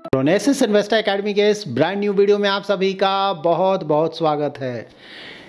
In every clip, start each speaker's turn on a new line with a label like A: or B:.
A: प्रोनेसिस investor academy के इस brand new video में आप सभी का बहुत बहुत स्वागत है।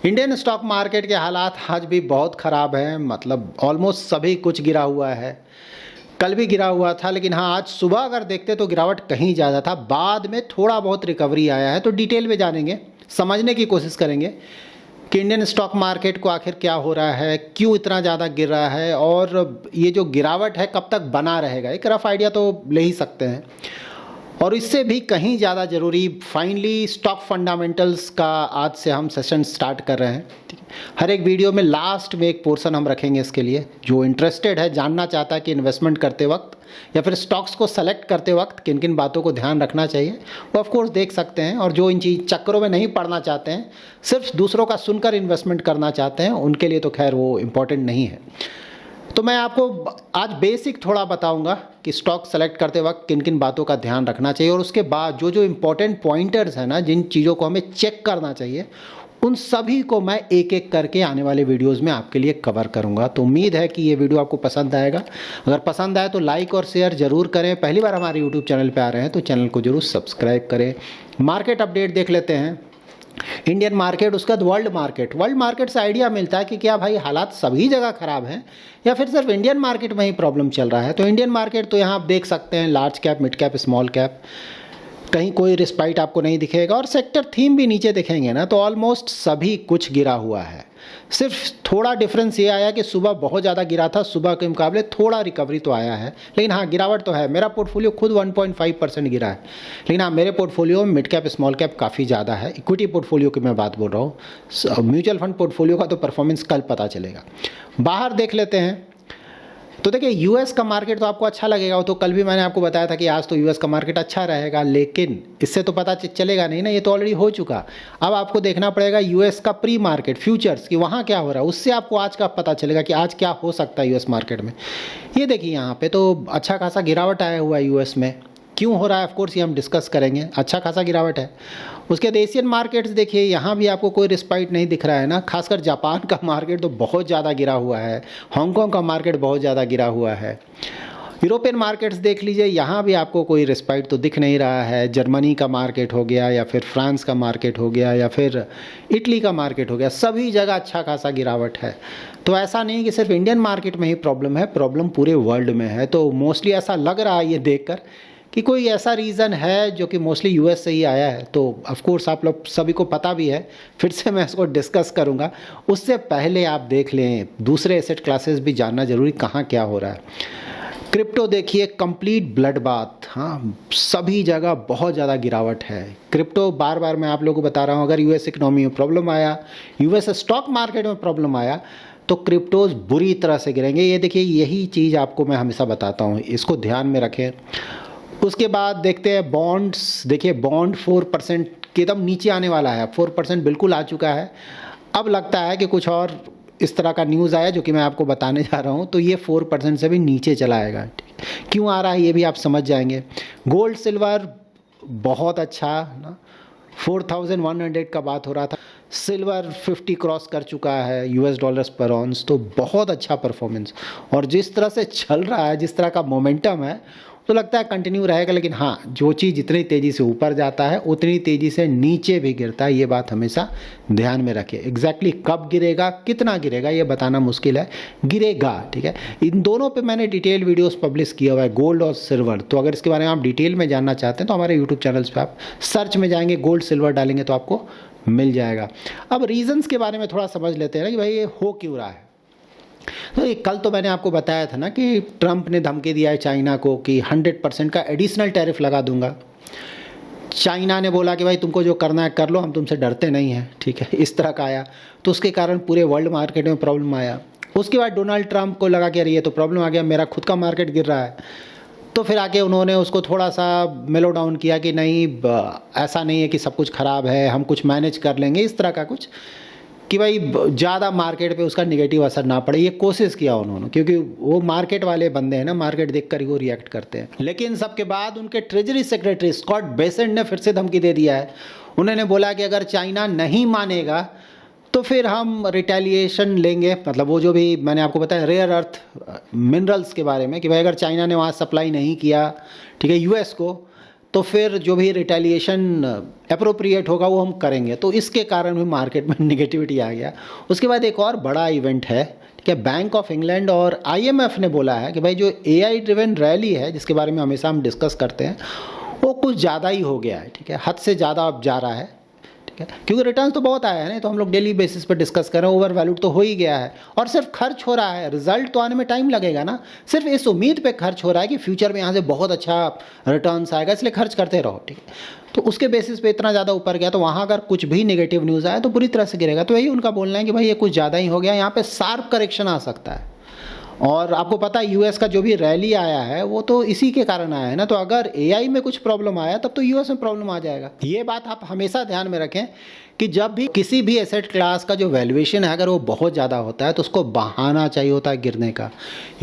A: इंडियन स्टॉक मार्केट के हालात आज भी बहुत ख़राब हैं, मतलब ऑलमोस्ट सभी कुछ गिरा हुआ है। कल भी गिरा हुआ था, लेकिन हाँ आज सुबह अगर देखते तो गिरावट कहीं ज़्यादा था, बाद में थोड़ा बहुत रिकवरी आया है। तो डिटेल में जानेंगे, समझने की कोशिश करेंगे कि इंडियन स्टॉक मार्केट को आखिर क्या हो रहा है, क्यों इतना ज़्यादा गिर रहा है और ये जो गिरावट है कब तक बना रहेगा। एक रफ आइडिया तो ले ही सकते हैं। और इससे भी कहीं ज़्यादा ज़रूरी फाइनली स्टॉक फंडामेंटल्स का आज से हम सेशन स्टार्ट कर रहे हैं। ठीक है, हर एक वीडियो में लास्ट में एक पोर्शन हम रखेंगे इसके लिए। जो इंटरेस्टेड है, जानना चाहता है कि इन्वेस्टमेंट करते वक्त या फिर स्टॉक्स को सेलेक्ट करते वक्त किन किन बातों को ध्यान रखना चाहिए, वो ऑफ कोर्स देख सकते हैं। और जो इन चीज़ चक्करों में नहीं पड़ना चाहते हैं, सिर्फ दूसरों का सुनकर इन्वेस्टमेंट करना चाहते हैं, उनके लिए तो खैर वो इम्पॉर्टेंट नहीं है। तो मैं आपको आज बेसिक थोड़ा बताऊंगा कि स्टॉक सेलेक्ट करते वक्त किन किन बातों का ध्यान रखना चाहिए, और उसके बाद जो जो इम्पोर्टेंट पॉइंटर्स हैं ना, जिन चीज़ों को हमें चेक करना चाहिए, उन सभी को मैं एक एक करके आने वाले वीडियोस में आपके लिए कवर करूंगा। तो उम्मीद है कि ये वीडियो आपको पसंद आएगा। अगर पसंद आए तो लाइक और शेयर ज़रूर करें। पहली बार हमारे यूट्यूब चैनल पर आ रहे हैं तो चैनल को जरूर सब्सक्राइब करें। मार्केट अपडेट देख लेते हैं। इंडियन मार्केट, उसके बाद वर्ल्ड मार्केट से आइडिया मिलता है कि क्या भाई हालात सभी जगह ख़राब हैं या फिर सिर्फ इंडियन मार्केट में ही प्रॉब्लम चल रहा है। तो इंडियन मार्केट तो यहाँ आप देख सकते हैं, large cap, mid cap, small cap, कहीं कोई रिस्पाइट आपको नहीं दिखेगा। और सेक्टर थीम भी नीचे दिखेंगे ना, तो ऑलमोस्ट सभी कुछ गिरा हुआ है। सिर्फ थोड़ा डिफरेंस ये आया कि सुबह बहुत ज़्यादा गिरा था, सुबह के मुकाबले थोड़ा रिकवरी तो आया है, लेकिन हाँ गिरावट तो है। मेरा पोर्टफोलियो खुद 1.5% गिरा है, लेकिन हाँ मेरे पोर्टफोलियो में मिड कैप, स्मॉल कैप काफ़ी ज़्यादा है। इक्विटी पोर्टफोलियो की मैं बात बोल रहा हूँ। म्यूचुअल फंड पोर्टफोलियो का तो परफॉर्मेंस कल पता चलेगा। बाहर देख लेते हैं। तो देखिए यूएस का मार्केट तो आपको अच्छा लगेगा, वो तो कल भी मैंने आपको बताया था कि आज तो यूएस का मार्केट अच्छा रहेगा, लेकिन इससे तो पता चलेगा नहीं ना, ये तो ऑलरेडी हो चुका। अब आपको देखना पड़ेगा यूएस का प्री मार्केट फ्यूचर्स की, वहाँ क्या हो रहा है, उससे आपको आज का पता चलेगा कि आज क्या हो सकता है यूएस मार्केट में। ये देखिए यहाँ पे तो अच्छा खासा गिरावट आया हुआ है यूएस में। क्यों हो रहा है, ऑफकोर्स ये हम डिस्कस करेंगे। अच्छा खासा गिरावट है। उसके बाद एशियन मार्केट्स देखिए, यहाँ भी आपको कोई रिस्पाइट नहीं दिख रहा है ना। खासकर जापान का मार्केट तो बहुत ज़्यादा गिरा हुआ है, हांगकांग का मार्केट बहुत ज़्यादा गिरा हुआ है। यूरोपियन मार्केट्स देख लीजिए, यहाँ भी आपको कोई रिस्पाइट तो दिख नहीं रहा है। जर्मनी का मार्केट हो गया, या फिर फ्रांस का मार्केट हो गया, या फिर इटली का मार्केट हो गया, सभी जगह अच्छा खासा गिरावट है। तो ऐसा नहीं कि सिर्फ इंडियन मार्केट में ही प्रॉब्लम है, प्रॉब्लम पूरे वर्ल्ड में है। तो मोस्टली ऐसा लग रहा है ये देखकर कि कोई ऐसा रीज़न है जो कि मोस्टली यूएस से ही आया है। तो ऑफ कोर्स आप लोग सभी को पता भी है, फिर से मैं इसको डिस्कस करूंगा। उससे पहले आप देख लें दूसरे एसेट क्लासेस भी जानना जरूरी, कहाँ क्या हो रहा है। क्रिप्टो देखिए, कंप्लीट ब्लड बाथ। हाँ, सभी जगह बहुत ज़्यादा गिरावट है। क्रिप्टो बार बार मैं आप लोगों को बता रहा हूँ, अगर यूएस इकोनॉमी में प्रॉब्लम आया, यूएस स्टॉक मार्केट में प्रॉब्लम आया, तो क्रिप्टोज बुरी तरह से गिरेंगे। ये देखिए, यही चीज़ आपको मैं हमेशा बताता हूँ, इसको ध्यान में रखें। उसके बाद देखते हैं बॉन्ड्स। देखिए बॉन्ड 4% के एकदम नीचे आने वाला है, 4% बिल्कुल आ चुका है। अब लगता है कि कुछ और इस तरह का न्यूज़ आया जो कि मैं आपको बताने जा रहा हूँ, तो ये 4% से भी नीचे चला आएगा। क्यों आ रहा है ये भी आप समझ जाएंगे। गोल्ड सिल्वर बहुत अच्छा ना, 4100 का बात हो रहा था, सिल्वर 50 क्रॉस कर चुका है यूएस डॉलर्स पर ऑन्स, तो बहुत अच्छा परफॉर्मेंस। और जिस तरह से चल रहा है, जिस तरह का मोमेंटम है, तो लगता है कंटिन्यू रहेगा। लेकिन हाँ, जो चीज़ जितनी तेज़ी से ऊपर जाता है उतनी तेज़ी से नीचे भी गिरता है, ये बात हमेशा ध्यान में रखें। एग्जैक्टली कब गिरेगा, कितना गिरेगा, ये बताना मुश्किल है, गिरेगा। ठीक है, इन दोनों पे मैंने डिटेल वीडियोस पब्लिश किया हुआ है, गोल्ड और सिल्वर। तो अगर इसके बारे में आप डिटेल में जानना चाहते हैं तो हमारे यूट्यूब चैनल्स पर आप सर्च में जाएंगे, गोल्ड सिल्वर डालेंगे तो आपको मिल जाएगा। अब रीजंस के बारे में थोड़ा समझ लेते हैं ना कि भाई ये हो क्यों रहा है। तो कल तो मैंने आपको बताया था ना कि ट्रंप ने धमकी दिया है चाइना को कि 100% का एडिशनल टैरिफ लगा दूंगा। चाइना ने बोला कि भाई तुमको जो करना है कर लो, हम तुमसे डरते नहीं हैं। ठीक है, इस तरह का आया, तो उसके कारण पूरे वर्ल्ड मार्केट में प्रॉब्लम आया। उसके बाद डोनाल्ड ट्रंप को लगा कि अरे ये तो प्रॉब्लम आ गया, मेरा खुद का मार्केट गिर रहा है। तो फिर आके उन्होंने उसको थोड़ा सा मेलो डाउन किया कि नहीं, ऐसा नहीं है कि सब कुछ ख़राब है, हम कुछ मैनेज कर लेंगे, इस तरह का कुछ, कि भाई ज़्यादा मार्केट पे उसका निगेटिव असर ना पड़े। ये कोशिश किया उन्होंने, क्योंकि वो मार्केट वाले बंदे हैं ना, मार्केट देखकर ही वो रिएक्ट करते हैं। लेकिन सबके बाद उनके ट्रेजरी सेक्रेटरी स्कॉट बेसेंट ने फिर से धमकी दे दिया है। उन्होंने बोला कि अगर चाइना नहीं मानेगा तो फिर हम रिटेलिएशन लेंगे। मतलब वो जो भी मैंने आपको बताया रेयर अर्थ मिनरल्स के बारे में, कि भाई अगर चाइना ने वहाँ सप्लाई नहीं किया, ठीक है, यूएस को, तो फिर जो भी रिटेलिएशन अप्रोप्रिएट होगा वो हम करेंगे। तो इसके कारण भी मार्केट में निगेटिविटी आ गया। उसके बाद एक और बड़ा इवेंट है कि बैंक ऑफ इंग्लैंड और IMF ने बोला है कि भाई जो AI ड्रिवन रैली है, जिसके बारे में हमेशा हम डिस्कस करते हैं, वो कुछ ज़्यादा ही हो गया है, ठीक है, हद से ज़्यादा अब जा रहा है, ठीक है, क्योंकि रिटर्न्स तो बहुत आया है ना, तो हम लोग डेली बेसिस पर डिस्कस कर रहे हैं, ओवर वैल्यूड तो हो ही गया है और सिर्फ खर्च हो रहा है, रिजल्ट तो आने में टाइम लगेगा ना, सिर्फ इस उम्मीद पे खर्च हो रहा है कि फ्यूचर में यहाँ से बहुत अच्छा रिटर्न्स आएगा, इसलिए खर्च करते रहो, ठीक है। तो उसके बेसिस पे इतना ज़्यादा ऊपर गया, तो वहाँ अगर कुछ भी नेगेटिव न्यूज़ आया तो बुरी तरह से गिरेगा। तो यही उनका बोलना है कि भाई ये कुछ ज़्यादा ही हो गया, यहाँ पे शार्प करेक्शन आ सकता है। और आपको पता है US का जो भी रैली आया है वो तो इसी के कारण आया है ना, तो अगर AI में कुछ प्रॉब्लम आया तब तो US में प्रॉब्लम आ जाएगा। ये बात आप हमेशा ध्यान में रखें कि जब भी किसी भी एसेट क्लास का जो वैल्यूएशन है अगर वो बहुत ज़्यादा होता है तो उसको बहाना चाहिए होता है गिरने का।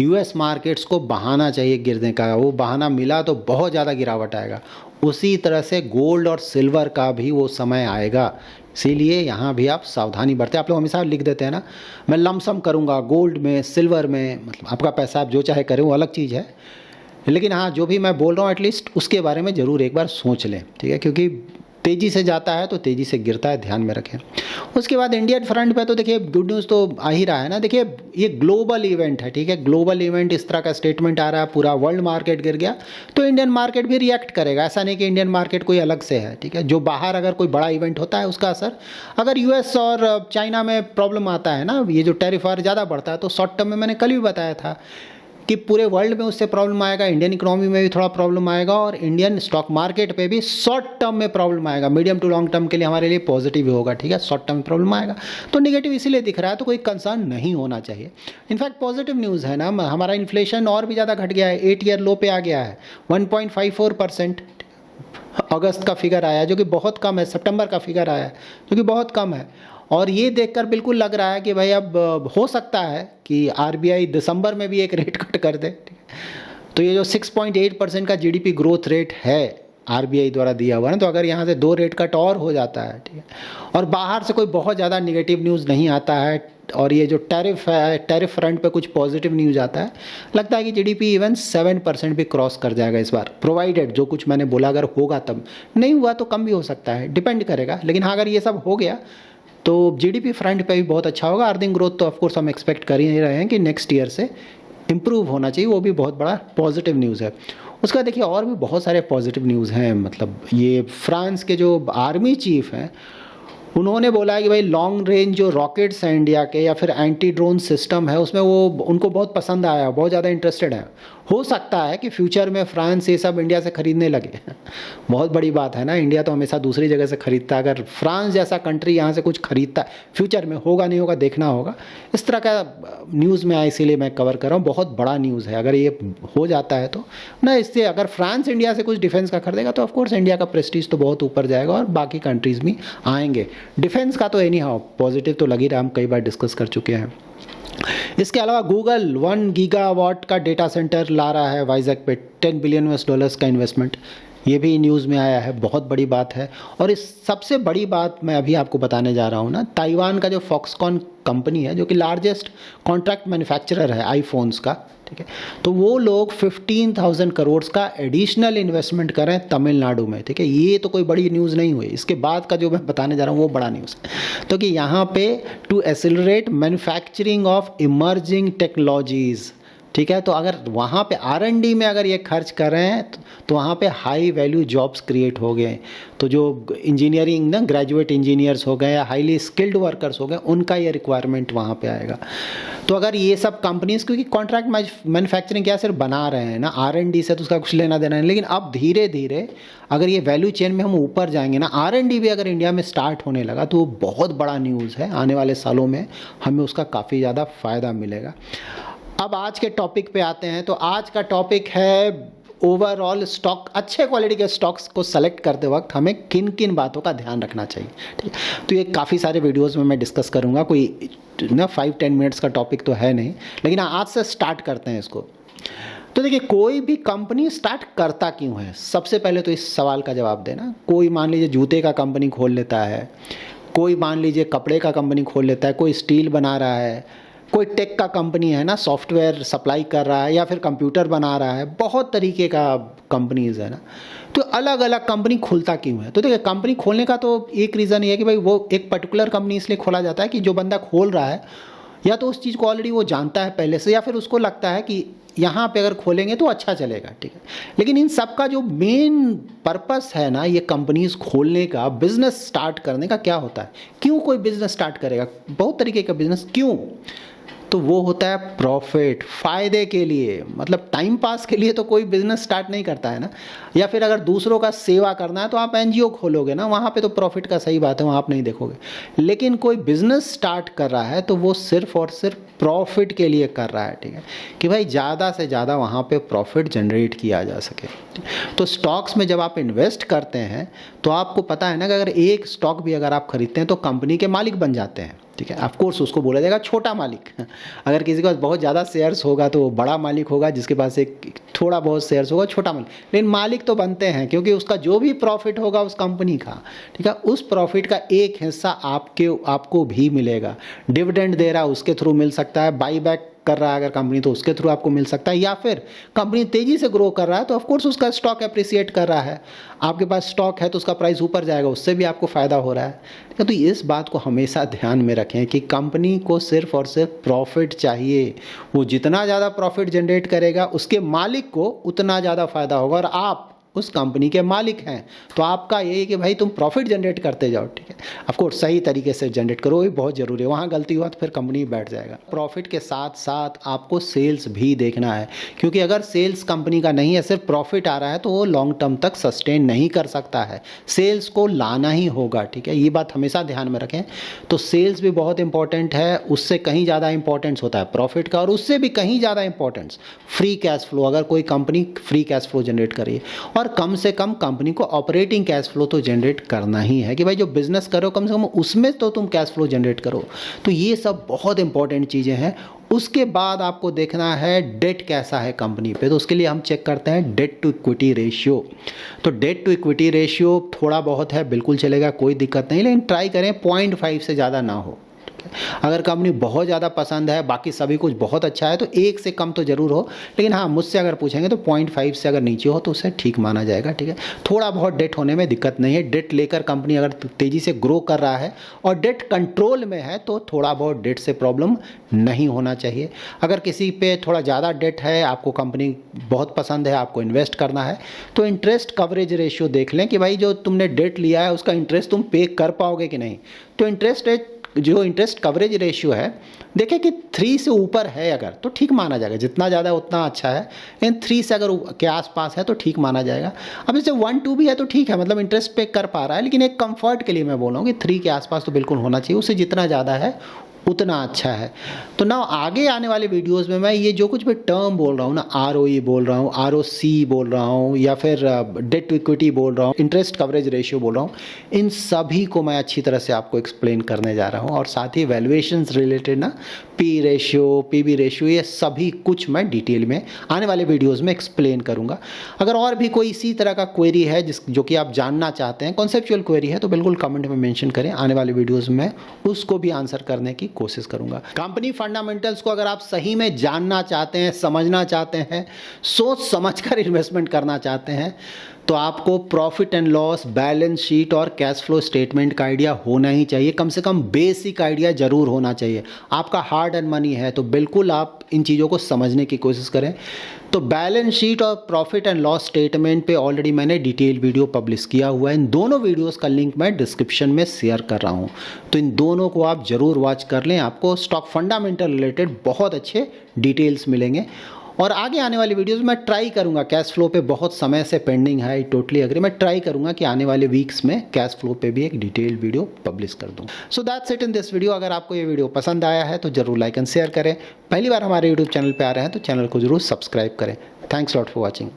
A: US मार्केट्स को बहाना चाहिए गिरने का, वो बहाना मिला तो बहुत ज़्यादा गिरावट आएगा। उसी तरह से गोल्ड और सिल्वर का भी वो समय आएगा, इसीलिए यहाँ भी आप सावधानी बरतें। आप लोग हमेशा लिख देते हैं ना, मैं लमसम करूँगा गोल्ड में, सिल्वर में, मतलब आपका पैसा आप जो चाहे करें वो अलग चीज़ है, लेकिन हाँ जो भी मैं बोल रहा हूँ एटलीस्ट उसके बारे में ज़रूर एक बार सोच लें, ठीक है, क्योंकि तेज़ी से जाता है तो तेज़ी से गिरता है, ध्यान में रखें। उसके बाद इंडियन फ्रंट पे तो देखिए गुड न्यूज़ तो आ ही रहा है ना। देखिए ये ग्लोबल इवेंट है, ठीक है, ग्लोबल इवेंट इस तरह का स्टेटमेंट आ रहा है, पूरा वर्ल्ड मार्केट गिर गया तो इंडियन मार्केट भी रिएक्ट करेगा। ऐसा नहीं कि इंडियन मार्केट कोई अलग से है, ठीक है, जो बाहर अगर कोई बड़ा इवेंट होता है उसका असर, अगर US और चाइना में प्रॉब्लम आता है ना, ये जो टैरिफ और ज़्यादा बढ़ता है तो शॉर्ट टर्म में मैंने कल भी बताया था कि पूरे वर्ल्ड में उससे प्रॉब्लम आएगा, इंडियन इकोनॉमी में भी थोड़ा प्रॉब्लम आएगा और इंडियन स्टॉक मार्केट पे भी शॉर्ट टर्म में प्रॉब्लम आएगा। मीडियम टू लॉन्ग टर्म के लिए हमारे लिए पॉजिटिव ही होगा, ठीक है, शॉर्ट टर्म में प्रॉब्लम आएगा तो नेगेटिव इसीलिए दिख रहा है, तो कोई कंसर्न नहीं होना चाहिए। इनफैक्ट पॉजिटिव न्यूज़ है ना, हमारा इन्फ्लेशन और भी ज़्यादा घट गया है, 8 ईयर लो पे आ गया है, 1.54% अगस्त का फिगर आया जो कि बहुत कम है, सितंबर का फिगर आया जो कि बहुत कम है। और ये देखकर बिल्कुल लग रहा है कि भाई अब हो सकता है कि RBI दिसंबर में भी एक रेट कट कर दे। तो ये जो 6.8% का GDP ग्रोथ रेट है RBI द्वारा दिया हुआ है ना, तो अगर यहाँ से 2 रेट कट और हो जाता है, ठीक है, और बाहर से कोई बहुत ज़्यादा निगेटिव न्यूज़ नहीं आता है और ये जो टैरिफ है, टैरिफ फ्रंट पे कुछ पॉजिटिव न्यूज़ आता है, लगता है कि GDP इवन 7% भी क्रॉस कर जाएगा इस बार, प्रोवाइडेड जो कुछ मैंने बोला अगर होगा तब, नहीं हुआ तो कम भी हो सकता है, डिपेंड करेगा। लेकिन हाँ अगर ये सब हो गया तो GDP फ्रंट पे भी बहुत अच्छा होगा। अर्निंग ग्रोथ तो ऑफकोर्स हम एक्सपेक्ट कर ही रहे हैं कि नेक्स्ट ईयर से इम्प्रूव होना चाहिए, वो भी बहुत बड़ा पॉजिटिव न्यूज़ है। उसका देखिए और भी बहुत सारे पॉजिटिव न्यूज़ हैं, मतलब ये फ्रांस के जो आर्मी चीफ हैं उन्होंने बोला है कि भाई लॉन्ग रेंज जो रॉकेट्स हैं इंडिया के या फिर एंटी ड्रोन सिस्टम है उसमें वो उनको बहुत पसंद आया, बहुत ज़्यादा इंटरेस्टेड है। हो सकता है कि फ्यूचर में फ्रांस ये सब इंडिया से खरीदने लगे। बहुत बड़ी बात है ना, इंडिया तो हमेशा दूसरी जगह से खरीदता है, अगर फ्रांस जैसा कंट्री यहाँ से कुछ खरीदता है फ्यूचर में, होगा नहीं होगा देखना होगा। इस तरह का न्यूज़ में आया इसीलिए मैं कवर कर रहा हूँ, बहुत बड़ा न्यूज़ है अगर ये हो जाता है तो ना। इससे अगर फ्रांस इंडिया से कुछ डिफेंस का खरीदेगा तो ऑफकोर्स इंडिया का प्रेस्टीज तो बहुत ऊपर जाएगा और बाकी कंट्रीज़ भी आएंगे। डिफेंस का तो एनी हाउ पॉजिटिव तो लग ही रहा, हम कई बार डिस्कस कर चुके हैं। इसके अलावा गूगल 1 गीगावाट का डेटा सेंटर ला रहा है वाइजैक पे, $10 बिलियन का इन्वेस्टमेंट, ये भी न्यूज़ में आया है, बहुत बड़ी बात है। और इस सबसे बड़ी बात मैं अभी आपको बताने जा रहा हूँ ना, ताइवान का जो फॉक्सकॉन कंपनी है जो कि लार्जेस्ट कॉन्ट्रैक्ट मैन्युफैक्चरर है आईफोन्स का, ठीक है, तो वो लोग 15,000 करोड़ का एडिशनल इन्वेस्टमेंट कर रहे हैं तमिलनाडु में, ठीक है। ये तो कोई बड़ी न्यूज़ नहीं हुई, इसके बाद का जो मैं बताने जा रहा हूँ वो बड़ा न्यूज़ है। तो कि यहाँ पे to accelerate manufacturing of emerging technologies, ठीक है, तो अगर वहाँ पे R&D में अगर ये खर्च कर रहे हैं तो वहाँ पे हाई वैल्यू जॉब्स क्रिएट हो गए। तो जो इंजीनियरिंग ना ग्रेजुएट इंजीनियर्स हो गए या हाईली स्किल्ड वर्कर्स हो गए, उनका ये रिक्वायरमेंट वहाँ पे आएगा। तो अगर ये सब कंपनीज, क्योंकि कॉन्ट्रैक्ट मैन्युफैक्चरिंग क्या सिर्फ बना रहे हैं ना, R&D से तो उसका कुछ लेना देना नहीं, लेकिन अब धीरे धीरे अगर ये वैल्यू चेन में हम ऊपर जाएंगे ना, R&D भी अगर इंडिया में स्टार्ट होने लगा तो वो बहुत बड़ा न्यूज़ है, आने वाले सालों में हमें उसका काफ़ी ज़्यादा फ़ायदा मिलेगा। अब आज के टॉपिक पे आते हैं। तो आज का टॉपिक है ओवरऑल स्टॉक, अच्छे क्वालिटी के स्टॉक्स को सेलेक्ट करते वक्त हमें किन किन बातों का ध्यान रखना चाहिए, ठीक है। तो ये काफ़ी सारे वीडियोस में मैं डिस्कस करूँगा, कोई ना 5-10 मिनट्स का टॉपिक तो है नहीं, लेकिन आज से स्टार्ट करते हैं इसको। तो देखिए कोई भी कंपनी स्टार्ट करता क्यों है, सबसे पहले तो इस सवाल का जवाब देना। कोई मान लीजिए जूते का कंपनी खोल लेता है, कोई मान लीजिए कपड़े का कंपनी खोल लेता है, कोई स्टील बना रहा है, कोई टेक का कंपनी है ना, सॉफ्टवेयर सप्लाई कर रहा है या फिर कंप्यूटर बना रहा है, बहुत तरीके का कंपनीज है ना, तो अलग अलग कंपनी खुलता क्यों है? तो देखिए, कंपनी खोलने का तो एक रीज़न ये है कि भाई वो एक पर्टिकुलर कंपनी इसलिए खोला जाता है कि जो बंदा खोल रहा है या तो उस चीज़ को ऑलरेडी वो जानता है पहले से, या फिर उसको लगता है कि यहाँ पे अगर खोलेंगे तो अच्छा चलेगा, ठीक है। लेकिन इन सब का जो मेन पर्पस है ना, ये कंपनीज खोलने का, बिजनेस स्टार्ट करने का क्या होता है? क्यों कोई बिजनेस स्टार्ट करेगा? बहुत तरीके का बिजनेस, क्यों? तो वो होता है प्रॉफिट, फ़ायदे के लिए। मतलब टाइम पास के लिए तो कोई बिजनेस स्टार्ट नहीं करता है ना। या फिर अगर दूसरों का सेवा करना है तो आप एनजीओ खोलोगे ना, वहाँ पे तो प्रॉफिट का सही बात है, वहाँ आप नहीं देखोगे। लेकिन कोई बिजनेस स्टार्ट कर रहा है तो वो सिर्फ और सिर्फ प्रॉफिट के लिए कर रहा है, ठीक है, कि भाई ज़्यादा से ज़्यादा वहाँ पे प्रॉफिट जनरेट किया जा सके। तो स्टॉक्स में जब आप इन्वेस्ट करते हैं तो आपको पता है ना कि अगर एक स्टॉक भी अगर आप खरीदते हैं तो कंपनी के मालिक बन जाते हैं, ठीक है। ऑफ कोर्स उसको बोला जाएगा छोटा मालिक। अगर किसी के पास बहुत ज़्यादा शेयर्स होगा तो वो बड़ा मालिक होगा, जिसके पास एक थोड़ा बहुत शेयर्स होगा छोटा मालिक। लेकिन मालिक तो बनते हैं, क्योंकि उसका जो भी प्रॉफिट होगा उस कंपनी का, ठीक है, उस प्रॉफिट का एक हिस्सा आपको भी मिलेगा। डिविडेंड दे रहा है उसके थ्रू मिल सकता है, बाई बैक कर रहा है अगर कंपनी तो उसके थ्रू आपको मिल सकता है, या फिर कंपनी तेजी से ग्रो कर रहा है तो ऑफ कोर्स उसका स्टॉक एप्रिसिएट कर रहा है, आपके पास स्टॉक है तो उसका प्राइस ऊपर जाएगा, उससे भी आपको फ़ायदा हो रहा है। तो इस बात को हमेशा ध्यान में रखें कि कंपनी को सिर्फ और सिर्फ प्रॉफिट चाहिए। वो जितना ज़्यादा प्रॉफिट जनरेट करेगा उसके मालिक को उतना ज़्यादा फ़ायदा होगा, और आप उस कंपनी के मालिक हैं तो आपका ये है कि भाई तुम प्रॉफिट जनरेट करते जाओ, ठीक है। ऑफ कोर्स सही तरीके से जनरेट करो, ये बहुत ज़रूरी है। वहाँ गलती हुआ तो फिर कंपनी बैठ जाएगा। प्रॉफिट के साथ साथ आपको सेल्स भी देखना है, क्योंकि अगर सेल्स कंपनी का नहीं है, सिर्फ प्रॉफिट आ रहा है तो वो लॉन्ग टर्म तक सस्टेन नहीं कर सकता है। सेल्स को लाना ही होगा, ठीक है, ये बात हमेशा ध्यान में रखें। तो सेल्स भी बहुत इंपॉर्टेंट है, उससे कहीं ज़्यादा इंपॉर्टेंस होता है प्रॉफिट का, और उससे भी कहीं ज़्यादा इंपॉर्टेंस फ्री कैश फ्लो। अगर कोई company free cash flow generate कर रही है, और कम से कम कंपनी को ऑपरेटिंग कैश फ्लो तो जनरेट करना ही है, कि भाई जो बिजनेस करो कम से कम उसमें तो तुम कैश फ्लो जनरेट करो। तो ये सब बहुत इंपॉर्टेंट चीज़ें हैं। उसके बाद आपको देखना है डेट कैसा है कंपनी पे, तो उसके लिए हम चेक करते हैं डेट टू इक्विटी रेशियो। तो डेट टू इक्विटी रेशियो थोड़ा बहुत है, बिल्कुल चलेगा, कोई दिक्कत नहीं, लेकिन ट्राई करें 0.5 से ज़्यादा ना हो। अगर कंपनी बहुत ज़्यादा पसंद है, बाकी सभी कुछ बहुत अच्छा है, तो 1 से कम तो ज़रूर हो। लेकिन हाँ, मुझसे अगर पूछेंगे तो 0.5 से अगर नीचे हो तो उसे ठीक माना जाएगा, ठीक है। थोड़ा बहुत डेट होने में दिक्कत नहीं है। डेट लेकर कंपनी अगर तेज़ी से ग्रो कर रहा है और डेट कंट्रोल में है तो थोड़ा बहुत डेट से प्रॉब्लम नहीं होना चाहिए। अगर किसी पे थोड़ा ज़्यादा डेट है, आपको कंपनी बहुत पसंद है, आपको इन्वेस्ट करना है, तो इंटरेस्ट कवरेज रेशियो देख लें कि भाई जो तुमने डेट लिया है उसका इंटरेस्ट तुम पे कर पाओगे कि नहीं। तो इंटरेस्ट कवरेज रेशियो है, देखें कि 3 से ऊपर है अगर तो ठीक माना जाएगा, जितना ज़्यादा उतना अच्छा है। लेकिन 3 से अगर के आसपास है तो ठीक माना जाएगा। अब जैसे 1-2 भी है तो ठीक है, मतलब इंटरेस्ट पे कर पा रहा है, लेकिन एक कंफर्ट के लिए मैं बोल रहा हूँ कि 3 के आसपास तो बिल्कुल होना चाहिए, उससे जितना ज़्यादा है उतना अच्छा है। तो ना आगे आने वाले वीडियोस में मैं ये जो कुछ भी टर्म बोल रहा हूँ ना, ROE बोल रहा हूँ, ROC बोल रहा हूँ, या फिर डेट टू इक्विटी बोल रहा हूँ, इंटरेस्ट कवरेज रेशियो बोल रहा हूँ, इन सभी को मैं अच्छी तरह से आपको एक्सप्लेन करने जा रहा हूँ। और साथ ही वैल्यूएशंस रिलेटेड ना, P रेशियो, PB रेशियो, ये सभी कुछ मैं डिटेल में आने वाले वीडियोज़ में एक्सप्लेन करूँगा। अगर और भी कोई इसी तरह का क्वेरी है जो कि आप जानना चाहते हैं, कॉन्सेप्चुअल क्वेरी है, तो बिल्कुल कमेंट में मेंशन करें, आने वाले वीडियोज़ में उसको भी आंसर करने की कोशिश करूंगा। कंपनी फंडामेंटल्स को अगर आप सही में जानना चाहते हैं, समझना चाहते हैं, सोच समझकर इन्वेस्टमेंट करना चाहते हैं, तो आपको profit and loss, balance sheet और कैश फ्लो स्टेटमेंट का आइडिया होना ही चाहिए। कम से कम बेसिक आइडिया जरूर होना चाहिए। आपका हार्ड एंड मनी है तो बिल्कुल आप इन चीज़ों को समझने की कोशिश करें। तो बैलेंस शीट और प्रॉफिट एंड लॉस स्टेटमेंट पे ऑलरेडी मैंने डिटेल वीडियो पब्लिश किया हुआ है। इन दोनों वीडियोस का लिंक मैं डिस्क्रिप्शन में शेयर कर रहा हूँ, तो इन दोनों को आप ज़रूर वॉच कर लें। आपको स्टॉक फंडामेंटल रिलेटेड बहुत अच्छे डिटेल्स मिलेंगे। और आगे आने वाली वीडियोस में ट्राई करूंगा, कैश फ्लो पे बहुत समय से पेंडिंग है, आई टोटली एग्री, मैं ट्राई करूंगा कि आने वाले वीक्स में कैश फ्लो पे भी एक डिटेल्ड वीडियो पब्लिश कर दूं। So that's it in this video. अगर आपको ये वीडियो पसंद आया है तो जरूर लाइक एंड शेयर करें। पहली बार हमारे यूट्यूब चैनल पर आ रहे हैं तो चैनल को जरूर सब्सक्राइब करें। Thanks lot for watching.